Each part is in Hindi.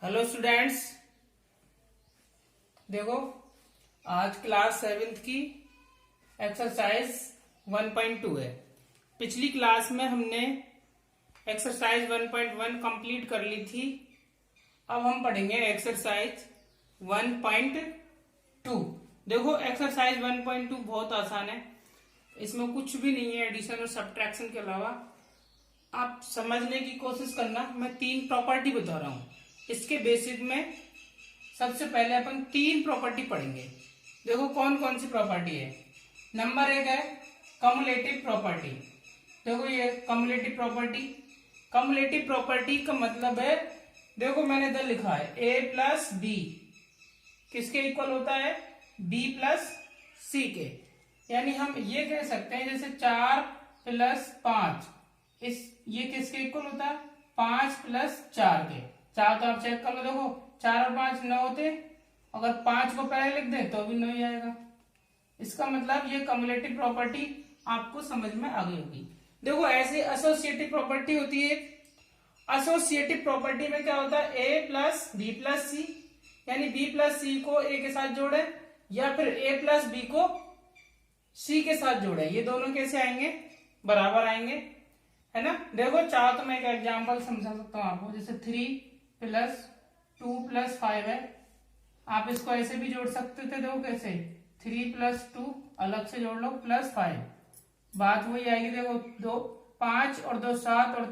हेलो स्टूडेंट्स, देखो आज क्लास 7th की एक्सरसाइज 1.2 है। पिछली क्लास में हमने एक्सरसाइज 1.1 कंप्लीट कर ली थी। अब हम पढ़ेंगे एक्सरसाइज 1.2। देखो एक्सरसाइज 1.2 बहुत आसान है, इसमें कुछ भी नहीं है एडिशन और सब्ट्रैक्शन के अलावा। आप समझने की कोशिश करना। मैं 3 प्रॉपर्टी बता रहा हूं। इसके बेसिक में सबसे पहले अपन 3 प्रॉपर्टी पढ़ेंगे। देखो कौन कौन सी प्रॉपर्टी है। नंबर 1 है कम्युलेटिव प्रॉपर्टी। देखो ये कम्युलेटिव प्रॉपर्टी। कम्युलेटिव प्रॉपर्टी का मतलब है, देखो मैंने इधर लिखा है a प्लस बी किसके इक्वल होता है, b प्लस सी के। यानी हम ये कह सकते हैं जैसे 4 प्लस 5 ये किसके इक्वल होता है, 5 प्लस 4 के। 4 तो आप चेक कर लो, देखो 4 और 5 9 होते, अगर 5 को पहले लिख दे तो भी 9 ही आएगा। इसका मतलब ये कम्युलेटिव प्रॉपर्टी आपको समझ में आ गई होगी। देखो ऐसे एसोसिएटिव प्रॉपर्टी होती है। एसोसिएटिव प्रॉपर्टी में क्या होता है, a प्लस बी प्लस सी, यानी b प्लस सी को a के साथ जोड़े या फिर a प्लस बी को c के साथ जोड़े। ये दोनों कैसे आएंगे, बराबर आएंगे, है ना। देखो चाहो तो मैं एक एग्जांपल समझा सकता हूँ आपको। जैसे 3 प्लस 2 प्लस 5 है, आप इसको ऐसे भी जोड़ सकते थे। देखो कैसे, 3 प्लस 2 अलग से जोड़ लो प्लस 5, बात वही आएगी। देखो 2 5 और 2 7 और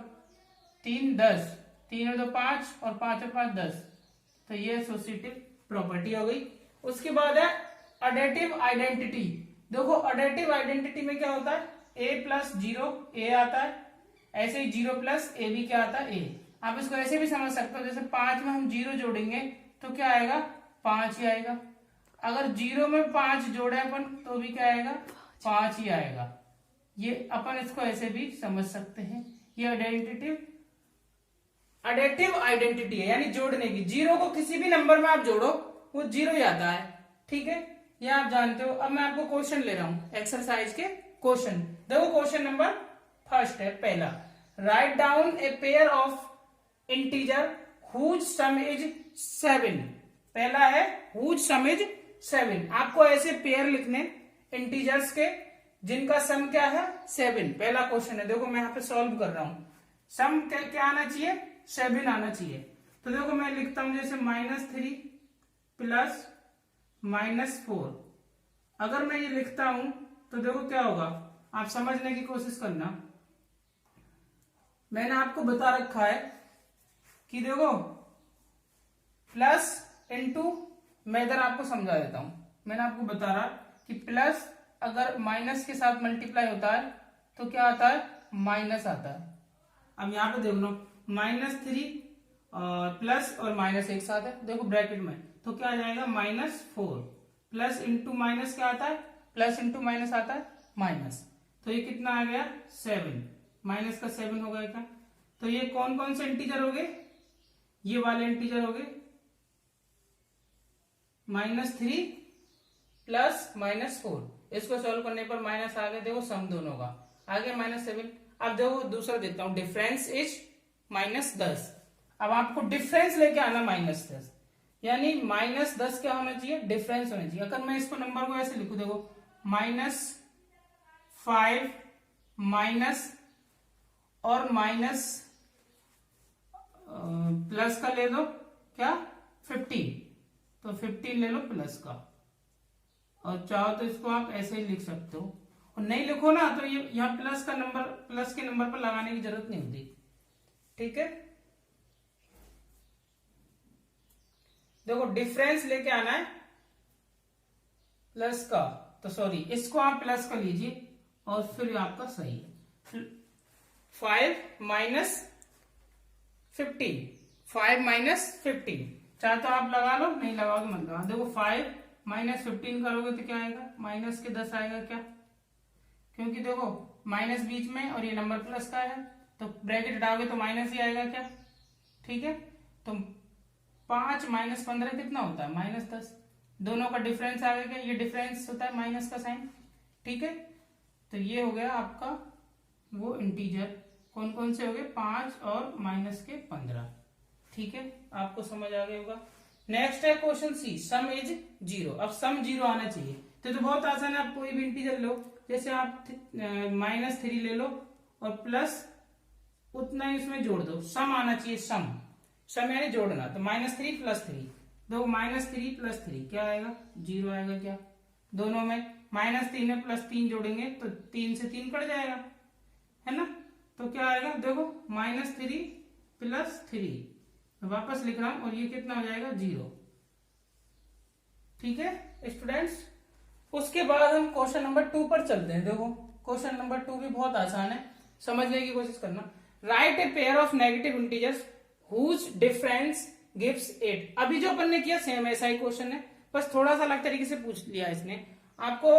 3 10, 3 और 2 5 और 5 और 5 10। तो ये एसोसिएटिव प्रॉपर्टी हो गई। उसके बाद है एडिटिव आइडेंटिटी। देखो एडिटिव आइडेंटिटी में क्या होता है, a प्लस 0 a आता है, ऐसे ही 0 प्लस ए बी क्या आता है, a। आप इसको ऐसे भी समझ सकते हो, जैसे 5 में हम 0 जोड़ेंगे तो क्या आएगा, 5 ही आएगा। अगर 0 में 5 जोड़े अपन तो भी क्या आएगा, 5 ही आएगा। ये अपन इसको ऐसे भी समझ सकते हैं। ये एडिटिव आइडेंटिटी है, यानी जोड़ने की। 0 को किसी भी नंबर में आप जोड़ो वो 0 ही आता है, ठीक है, ये आप जानते हो। अब मैं आपको क्वेश्चन ले रहा हूं, एक्सरसाइज के क्वेश्चन। देखो क्वेश्चन नंबर फर्स्ट है, पहला, write down a pair of integer whose sum is 7। पहला है हुज सम इज 7। आपको ऐसे पेयर लिखने इंटीजर्स के जिनका सम क्या है, 7। पहला क्वेश्चन है, देखो मैं यहां पे सॉल्व कर रहा हूं। सम क्या आना चाहिए, 7 आना चाहिए। तो देखो मैं लिखता हूं जैसे -3 प्लस -4। अगर मैं ये लिखता हूं तो देखो क्या होगा, आप समझने की कोशिश करना। मैंने आपको बता रखा है कि देखो प्लस इनटू, मैं इधर आपको समझा देता हूं। मैंने आपको बता रहा कि प्लस अगर माइनस के साथ मल्टीप्लाई होता है तो क्या आता है, माइनस आता है। अब यहां पे देख लो -3 प्लस और माइनस एक साथ है, देखो ब्रैकेट में, तो क्या आ जाएगा -4 प्लस इंटू माइनस क्या आता है, प्लस इंटू माइनस आता है माइनस। तो ये कितना आ गया, 7, माइनस का 7 हो गया क्या। तो ये कौन कौन से इंटीजर हो गए, ये वाले इंटीजर हो गए, -3 प्लस -4। इसको सॉल्व करने पर माइनस आ गया, देखो सम दोनों का आ गया -7। अब देखो दूसरा देता हूं, डिफरेंस इज -10। अब आपको डिफरेंस लेके आना -10, यानी -10 क्या होना चाहिए, डिफरेंस होना चाहिए। अगर मैं इसको नंबर को ऐसे लिखू, देखो -5 माइनस और माइनस प्लस का ले लो क्या, 15, तो 15 ले लो प्लस का। और चाहो तो इसको आप ऐसे ही लिख सकते हो, और नहीं लिखो ना तो ये यहाँ प्लस का नंबर, प्लस के नंबर पर लगाने की जरूरत नहीं होती, ठीक है। देखो डिफरेंस लेके आना है प्लस का, तो सॉरी इसको आप प्लस का लीजिए और फिर आपका सही है। 5 माइनस 15, 5 माइनस 15, चाहे तो आप लगा लो, नहीं लगाओगे मत लगा। देखो 5 माइनस 15 करोगे तो क्या आएगा, माइनस के 10 आएगा क्या, क्योंकि देखो माइनस बीच में और ये नंबर प्लस का है, तो ब्रैकेट हटाओगे तो माइनस ही आएगा क्या, ठीक है। तो 5 माइनस 15 कितना होता है, -10। दोनों का डिफरेंस आ गया, ये डिफरेंस होता है माइनस का साइन, ठीक है। तो ये हो गया आपका वो इंटीजर, कौन कौन से हो गए, 5 और -15, ठीक है, आपको समझ आ गया होगा। नेक्स्ट है क्वेश्चन सी, सम इज 0। अब सम 0 आना चाहिए, तो बहुत आसान है। आप कोई भी इंटीजर लो, जैसे आप -3 ले लो और प्लस उतना ही उसमें जोड़ दो, सम आना चाहिए। सम सम यानी जोड़ना, तो -3 + 3, दो -3 + 3 क्या आएगा, 0 आएगा। क्या दोनों में -3 में +3 जोड़ेंगे तो 3 से 3 कट जाएगा, है ना। तो क्या आएगा, देखो -3 + 3 वापस लिख रहा हूं, और ये कितना हो जाएगा, 0। ठीक है स्टूडेंट्स, उसके बाद हम क्वेश्चन नंबर 2 पर चलते हैं। देखो क्वेश्चन नंबर 2 भी बहुत आसान है, समझने की कोशिश करना। Write a pair of negative integers whose difference gives 8। अभी जो अपन ने किया सेम ऐसा ही क्वेश्चन है, बस थोड़ा सा अलग तरीके से पूछ लिया इसने। आपको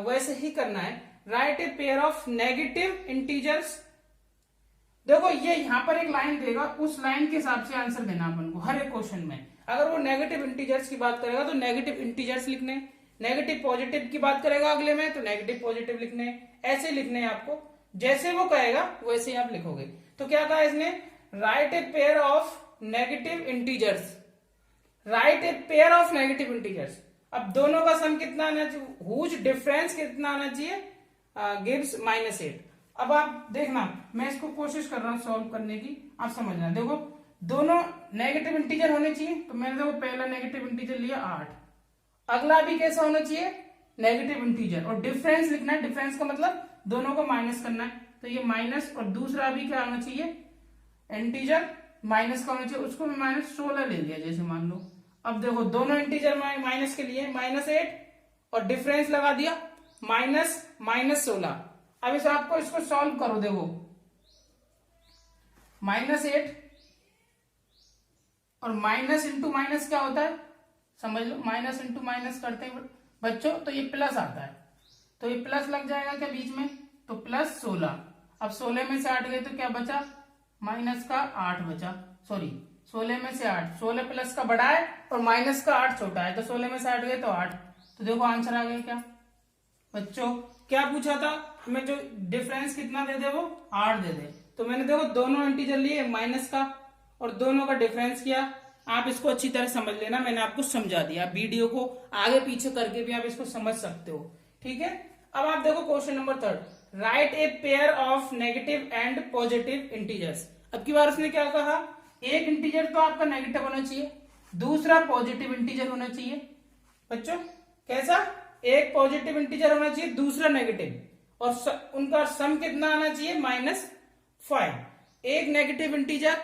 वैसे ही करना है। Right a pair of negative integers, देखो ये यहां पर एक लाइन देगा, उस लाइन के हिसाब से आंसर देना अपन को हर एक क्वेश्चन में। अगर वो नेगेटिव इंटीजर्स की बात करेगा तो नेगेटिव इंटीजर्स लिखने, नेगेटिव पॉजिटिव की बात करेगा अगले में तो नेगेटिव पॉजिटिव लिखने, ऐसे लिखने हैं आपको। जैसे वो कहेगा वैसे ही आप लिखोगे। तो क्या कहा इसने, right a pair of negative integers, right a pair of negative integers. अब दोनों का सम कितना आना चाहिए, हुज डिफरेंस कितना आना चाहिए, गिव्स -8। अब आप देखना, मैं इसको कोशिश कर रहा हूं सॉल्व करने की, आप समझना। देखो दोनों नेगेटिव इंटीजर होने चाहिए, तो मैंने देखो पहला नेगेटिव इंटीजर लिया 8, अगला भी कैसा होना चाहिए, नेगेटिव इंटीजर, और डिफरेंस लिखना है। डिफरेंस का मतलब दोनों को माइनस करना है, तो ये माइनस, और दूसरा भी क्या होना चाहिए, इंटीजर माइनस का होना चाहिए, उसको मैं -16 ले लिया जैसे मान लो। अब देखो दोनों इंटीजर माइनस के लिए -8 और डिफरेंस लगा दिया -16। अब इस आपको इसको सॉल्व करो, देखो -8 और माइनस इंटू माइनस क्या होता है, समझ लो। माइनस इंटू माइनस करते हैं बच्चों तो ये प्लस आता है, तो ये प्लस लग जाएगा क्या बीच में, तो +16। अब 16 में से 8 गए तो क्या बचा, -8 बचा। सॉरी 16 में से 8, 16 प्लस का बड़ा है और माइनस का 8 छोटा है, तो 16 में से 8 गए तो 8। तो देखो आंसर आ गया क्या बच्चों। क्या पूछा था हमें, जो डिफरेंस कितना दे दे वो 8 दे दे। तो मैंने देखो दोनों इंटीजर लिए माइनस का और दोनों का डिफरेंस किया। आप इसको अच्छी तरह समझ लेना, मैंने आपको समझा दिया। वीडियो को आगे पीछे करके भी आप इसको समझ सकते हो, ठीक है। अब आप देखो question number 3, right a pair of negative and positive integers. अब की बार उसने क्या कहा, एक इंटीजर तो आपका नेगेटिव होना चाहिए, दूसरा पॉजिटिव इंटीजर होना चाहिए। बच्चों कैसा, एक पॉजिटिव इंटीजर होना चाहिए, दूसरा नेगेटिव, और उनका सम कितना आना चाहिए, -5। एक नेगेटिव इंटीजर,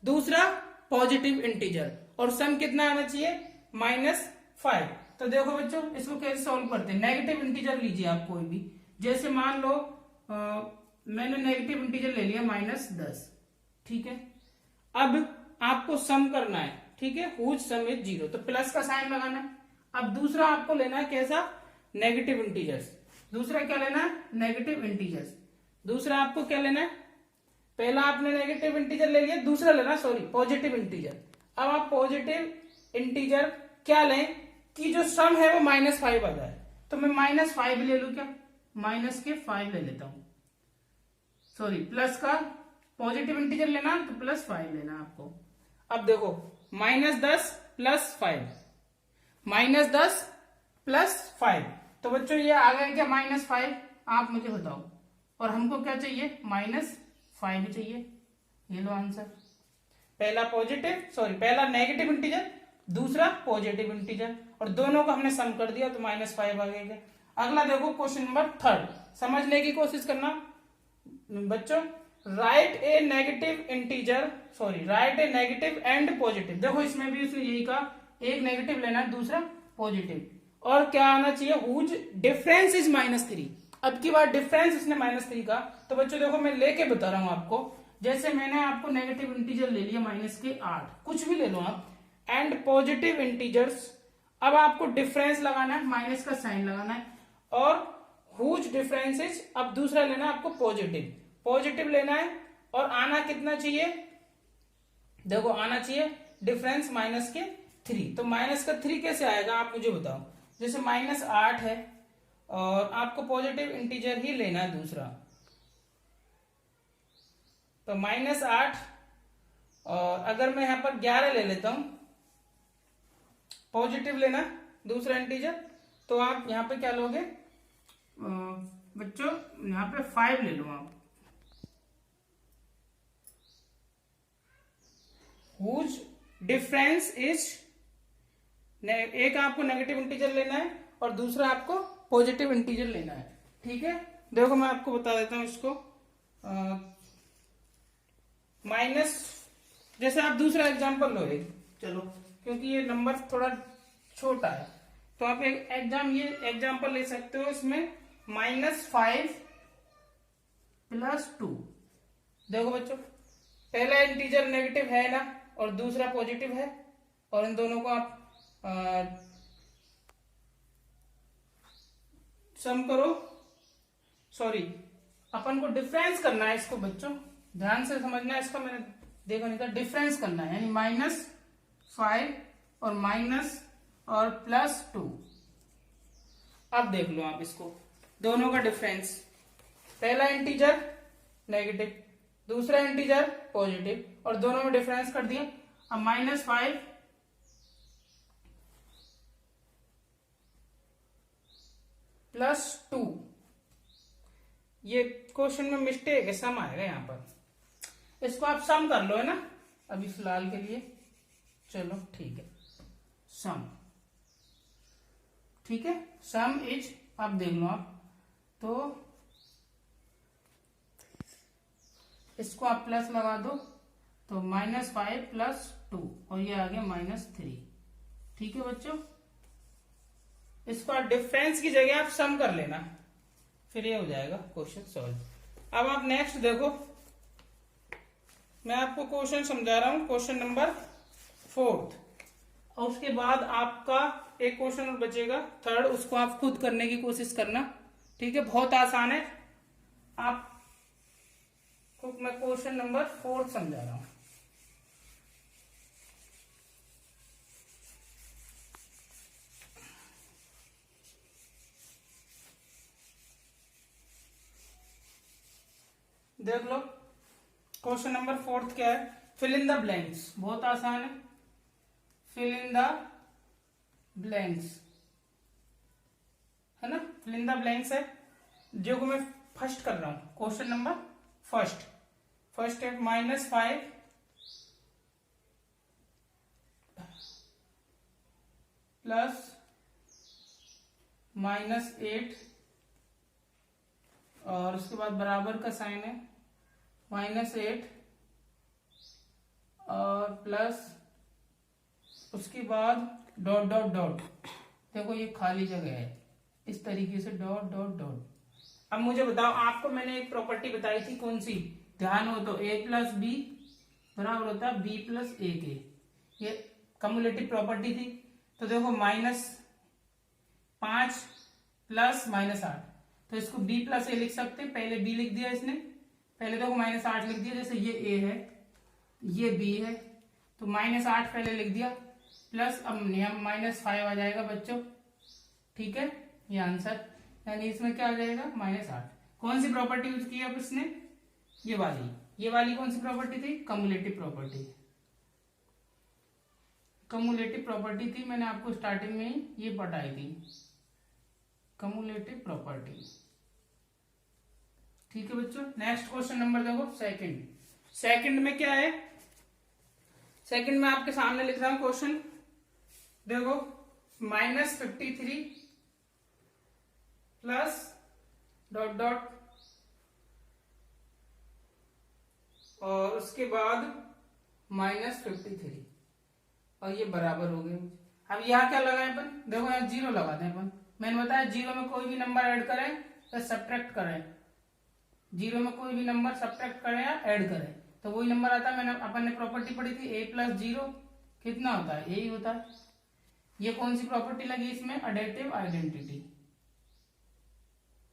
दूसरा पॉजिटिव इंटीजर, और सम कितना आना चाहिए, -5। तो देखो बच्चों इसको कैसे सॉल्व करते हैं। नेगेटिव इंटीजर लीजिए आप कोई भी, जैसे मान लो मैंने नेगेटिव इंटीजर ले लिया -10, ठीक है। अब आपको सम करना है, ठीक है, हुज सम इज 0, तो प्लस का साइन लगाना है। अब दूसरा आपको लेना है कैसा, नेगेटिव इंटीजर्स। दूसरा क्या लेना है, नेगेटिव इंटीजर्स। दूसरा आपको क्या लेना है, पहला आपने नेगेटिव इंटीजर ले लिया, दूसरा लेना सॉरी पॉजिटिव इंटीजर। अब आप पॉजिटिव इंटीजर क्या लें कि जो सम है वो -5 आ जाए, तो मैं -5 ले लू, क्या -5 ले लेता हूं। सॉरी प्लस का पॉजिटिव इंटीजर लेना तो +5 लेना आपको। अब देखो -10 + 5, -10 + 5, तो बच्चों ये आ गया क्या -5। आप मुझे बताओ, और हमको क्या चाहिए, -5 चाहिए। ये लो आंसर, पहला नेगेटिव इंटीजर, दूसरा पॉजिटिव इंटीजर, और दोनों को हमने सम कर दिया तो -5 आ गया। अगला देखो क्वेश्चन नंबर 3, समझने की कोशिश करना बच्चों। Right A negative and positive. देखो इसमें भी उसने यही कहा, एक नेगेटिव लेना है, दूसरा पॉजिटिव, और क्या आना चाहिए, हुज डिफरेंस इज -3। अब की बार डिफरेंस इसने -3 का, तो बच्चों देखो मैं लेके बता रहा हूं आपको। जैसे मैंने आपको नेगेटिव इंटीजर ले लिया -8, कुछ भी ले लो आप, एंड पॉजिटिव इंटीजर्स। अब आपको डिफरेंस लगाना है, माइनस का साइन लगाना है, और हुज डिफरेंस इज, अब दूसरा लेना है आपको पॉजिटिव लेना है, और आना कितना चाहिए, देखो आना चाहिए डिफरेंस -3। तो -3 कैसे आएगा आप मुझे बताओ। जैसे -8 है और आपको पॉजिटिव इंटीजर ही लेना है दूसरा, तो -8 और अगर मैं यहाँ पर 11 ले लेता हूं, पॉजिटिव लेना दूसरा इंटीजर, तो आप यहाँ पे क्या लोगे बच्चों, यहाँ पे 5 ले लो आप। हुज डिफरेंस इज, एक आपको नेगेटिव इंटीजर लेना है और दूसरा आपको पॉजिटिव इंटीजर लेना है। ठीक है, देखो मैं आपको बता देता हूं इसको। माइनस, जैसे आप दूसरा एग्जांपल लो एक, चलो क्योंकि ये नंबर थोड़ा छोटा है, तो आप एक एग्जांपल ले सकते हो। इसमें -5 + 2। देखो बच्चों, पहला इंटीजर नेगेटिव है ना और दूसरा पॉजिटिव है, और इन दोनों को आप सम करो, सॉरी अपन को डिफरेंस करना है इसको बच्चों, ध्यान से समझना है इसका, मैंने देखो नहीं था, डिफरेंस करना है, यानी -5 और माइनस और +2। अब देख लो आप इसको, दोनों का डिफरेंस, पहला इंटीजर नेगेटिव, दूसरा इंटीजर पॉजिटिव, और दोनों में डिफरेंस कर दिया। अब -5 + 2, ये क्वेश्चन में मिस्टेक है, सम आएगा यहाँ पर, इसको आप सम कर लो है ना अभी फिलहाल के लिए। चलो ठीक है, सम, ठीक है, सम इज, आप देख लो आप, तो इसको आप प्लस लगा दो, तो -5 + 2, और ये आ गया -3। ठीक है बच्चों, इसको आप डिफरेंस की जगह आप सम कर लेना, फिर ये हो जाएगा क्वेश्चन सॉल्व। अब आप नेक्स्ट देखो, मैं आपको क्वेश्चन समझा रहा हूं, क्वेश्चन नंबर 4, और उसके बाद आपका एक क्वेश्चन और बचेगा 3rd, उसको आप खुद करने की कोशिश करना। ठीक है, बहुत आसान है, आपको मैं क्वेश्चन नंबर 4 समझा रहा हूं। देख लो क्वेश्चन नंबर 4 क्या है, फिल इन द ब्लैंक्स, बहुत आसान है, फिल इन द ब्लैंक्स है ना, फिल इन द ब्लैंक्स है, जो मैं फर्स्ट कर रहा हूं, क्वेश्चन नंबर फर्स्ट है -5 + -8, और उसके बाद बराबर का साइन है, -8 और प्लस, उसके बाद डॉट डॉट डॉट, देखो ये खाली जगह है, इस तरीके से डॉट डॉट डॉट। अब मुझे बताओ, आपको मैंने एक प्रॉपर्टी बताई थी, कौन सी, ध्यान हो तो, A + B बराबर होता है B + AK, ये कम्युलेटिव प्रॉपर्टी थी। तो देखो -5 + -8, तो इसको B + A लिख सकते हैं, पहले B लिख दिया इसने, पहले देखो -8 लिख दिया, जैसे ये A है ये B है, तो -8 पहले लिख दिया, प्लस अब -5 आ जाएगा बच्चों। ठीक है, ये आंसर, यानी इसमें क्या आ जाएगा -8। कौन सी प्रॉपर्टी यूज की अब इसने, ये वाली कौन सी प्रॉपर्टी थी, कम्युलेटिव प्रॉपर्टी। कम्युलेटिव प्रॉपर्टी थी, मैंने आपको स्टार्टिंग में ही ये पढ़ाई थी, कम्युलेटिव प्रॉपर्टी। ठीक है बच्चों, नेक्स्ट क्वेश्चन नंबर देखो सेकंड में क्या है, सेकंड में आपके सामने लिख रहा हूं क्वेश्चन, देखो -53 प्लस डॉट डॉट, और उसके बाद -53, और ये बराबर हो गए। अब यहाँ क्या लगाए अपन, देखो यहाँ 0 लगाते हैं अपन, मैंने बताया 0 में कोई भी नंबर ऐड करें या सब्ट्रैक्ट करें, 0 में कोई भी नंबर सब्ट्रैक्ट करें या ऐड करें तो वही नंबर आता है। मैंने अपन ने प्रॉपर्टी पढ़ी थी A + 0 कितना होता है, यही होता है। ये कौन सी प्रॉपर्टी लगी इसमें, एडिटिव आइडेंटिटी।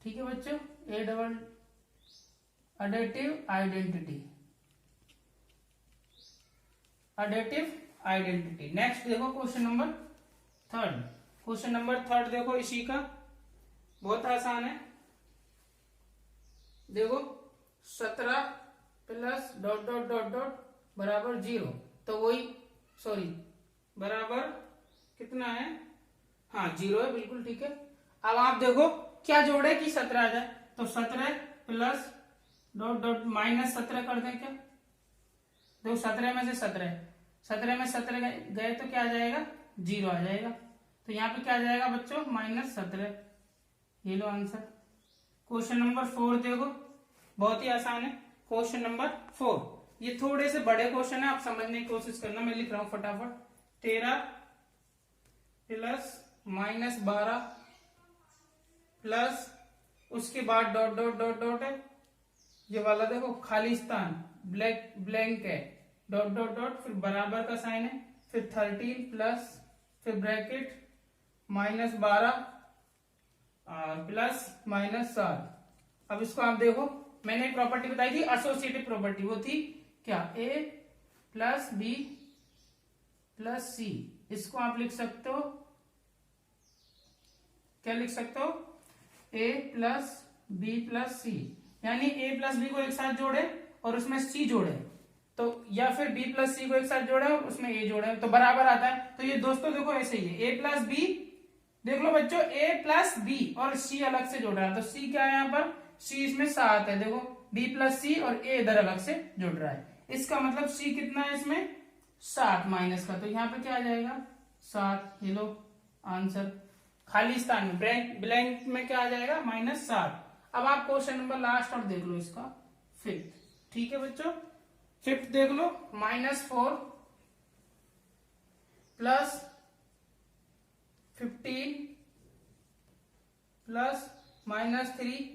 ठीक है बच्चों, एडिटिव आइडेंटिटी। नेक्स्ट देखो क्वेश्चन नंबर 3, क्वेश्चन नंबर 3 देखो इसी का, बहुत आसान है। देखो 17 plus dot dot dot dot बराबर 0, तो वही सॉरी बराबर कितना है, हाँ 0 है, बिल्कुल ठीक है। अब आप देखो क्या जोड़े कि 17 आ जाए, तो 17 प्लस डॉट डॉट माइनस 17 कर दें क्या, देखो 17 में से 17 में 17 गए तो क्या आ जाएगा, 0 आ जाएगा। तो यहाँ पे क्या आ जाएगा बच्चों, -17। ये लो आंसर। क्वेश्चन नंबर 4 देखो, बहुत ही आसान है। क्वेश्चन नंबर 4, ये थोड़े से बड़े क्वेश्चन है, आप समझने की कोशिश करना, मैं लिख रहा हूं फटाफट। 13 प्लस -12 प्लस उसके बाद डॉट डॉट डॉट डॉट है, ये वाला देखो खालिस्तान ब्लैंक है, डॉट डॉट डॉट, फिर बराबर का साइन है, फिर 13 प्लस फिर ब्रैकेट -12 और प्लस -7। अब इसको आप देखो, मैंने प्रॉपर्टी बताई थी एसोसिएटिव प्रॉपर्टी, वो थी क्या, a प्लस बी प्लस सी। इसको आप लिख सकते हो, क्या लिख सकते हो, a प्लस बी प्लस सी, यानी a प्लस बी को एक साथ जोड़े और उसमें c जोड़े, तो या फिर b प्लस सी को एक साथ जोड़े और उसमें a जोड़े, तो बराबर आता है। तो ये दोस्तों देखो ऐसे ही है, a प्लस बी, देख लो बच्चों a प्लस बी और c अलग से जोड़ रहा है, तो c क्या है यहाँ पर, c इसमें 7 है, देखो b प्लस सी और a इधर अलग से जुड़ रहा है, इसका मतलब c कितना है इसमें, 7 माइनस का, तो यहाँ पे क्या आ जाएगा 7। ये लो आंसर। खालिस्तान में ब्लैंक में क्या आ जाएगा, -7। अब आप क्वेश्चन नंबर लास्ट और देख लो इसका 5th, ठीक है बच्चों। 5th देख लो, -4 प्लस 15 प्लस -3,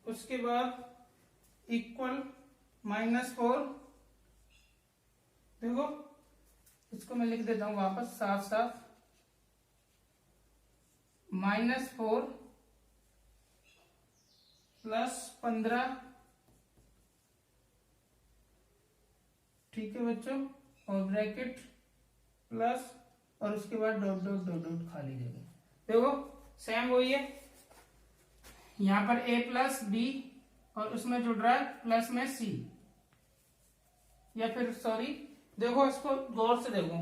उसके बाद इक्वल -4। देखो इसको मैं लिख देता हूं वापस साफ साफ, -4 प्लस 15, ठीक है बच्चों, और ब्रैकेट प्लस और उसके बाद डॉट डॉट डॉट डॉट खाली जगह। देखो सेम वही है, यहां पर a प्लस बी और उसमें जुड़ रहा है प्लस में c, या फिर सॉरी देखो इसको गौर से देखो,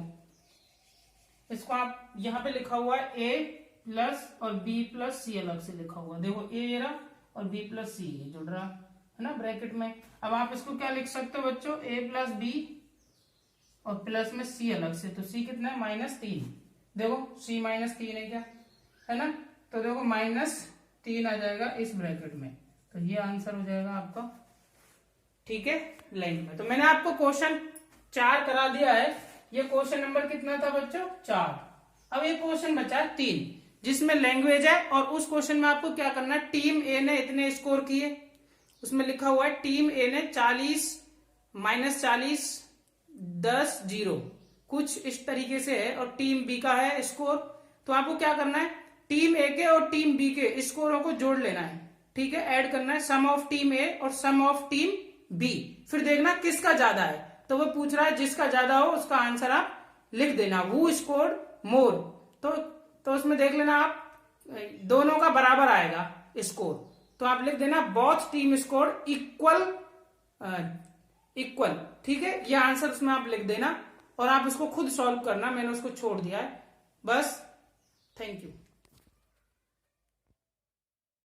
इसको आप यहां पे लिखा हुआ है a प्लस और b प्लस c अलग से लिखा हुआ, देखो a ये रहा और b प्लस c ये जुड़ रहा है ना ब्रैकेट में। अब आप इसको क्या लिख सकते हो बच्चों, a प्लस बी और प्लस में c अलग से, तो c कितना है -3, देखो c -3 है क्या, है ना, तो देखो -3 आ जाएगा इस ब्रैकेट में, तो ये आंसर हो जाएगा आपका, ठीक है लाइन में। तो मैंने आपको क्वेश्चन 4 करा दिया है, ये क्वेश्चन नंबर कितना था बच्चों, 4। अब ये क्वेश्चन बचा 3 जिसमें लैंग्वेज है, और उस क्वेश्चन में आपको क्या करना है, टीम ए ने इतने स्कोर किए, उसमें लिखा हुआ है टीम ए ने 40 -40 10 0 कुछ इस तरीके से है, और टीम बी का है स्कोर, तो आपको क्या करना है, टीम ए के और टीम बी के स्कोरों को जोड़ लेना है, ठीक है, ऐड करना है, सम ऑफ टीम ए और सम ऑफ टीम बी, फिर देखना किसका ज्यादा है, तो वो पूछ रहा है जिसका ज्यादा हो उसका आंसर आप लिख देना, हु स्कोर्ड मोर, तो उसमें देख लेना आप दोनों का बराबर आएगा स्कोर, तो आप लिख देना बोथ टीम स्कोर इक्वल, ठीक है, ये आंसर उसमें आप लिख देना, और आप इसको खुद सॉल्व करना, मैंने उसको छोड़ दिया है बस। Thank you.